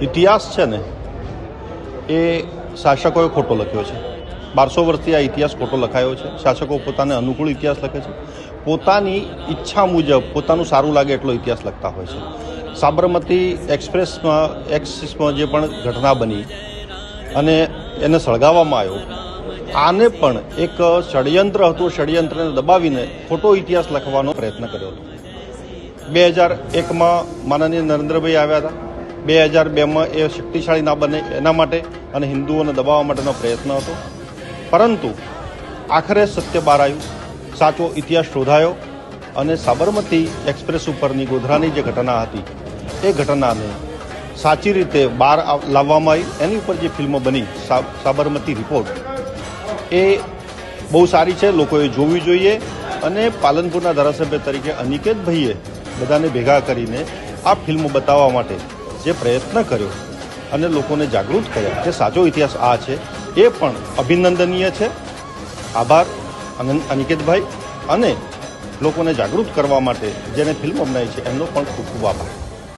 ઇતિહાસ છે ને એ શાસકોએ ખોટો લખ્યો છે. 1200 વર્ષથી આ ઇતિહાસ ખોટો લખાયો છે. શાસકો પોતાને અનુકૂળ ઇતિહાસ લખે છે, પોતાની ઈચ્છા મુજબ પોતાનું સારું લાગે એટલો ઇતિહાસ લખતા હોય છે. સાબરમતી એક્સપ્રેસમાં જે પણ ઘટના બની અને એને સળગાવવામાં આવ્યો, આને પણ એક ષડયંત્ર હતું. ષડયંત્રને દબાવીને ખોટો ઇતિહાસ લખવાનો પ્રયત્ન કર્યો હતો. 2001માં માનનીય નરેન્દ્રભાઈ આવ્યા હતા. 2002માં એ શક્તિશાળી ના બને એના માટે અને હિન્દુઓને દબાવવા માટેનો પ્રયત્ન હતો. પરંતુ આખરે સત્ય બહાર આવ્યું, સાચો ઇતિહાસ શોધાયો અને સાબરમતી એક્સપ્રેસ ઉપરની ગોધરાની જે ઘટના હતી એ ઘટનાને સાચી રીતે બહાર લાવવામાં આવી. એની ઉપર જે ફિલ્મો બની સાબરમતી રિપોર્ટ, એ બહુ સારી છે, લોકોએ જોવી જોઈએ. અને પાલનપુરના ધારાસભ્ય તરીકે અનિકેતભાઈએ બધાને ભેગા કરીને આ ફિલ્મ બતાવવા માટે જે પ્રયત્ન કર્યો અને લોકોને જાગૃત કર્યા કે સાચો ઇતિહાસ આ છે, એ પણ અભિનંદનીય છે. આભાર અનિકેતભાઈ, અને લોકોને જાગૃત કરવા માટે જેને ફિલ્મ બનાવી છે એમનો પણ ખૂબ ખૂબ આભાર.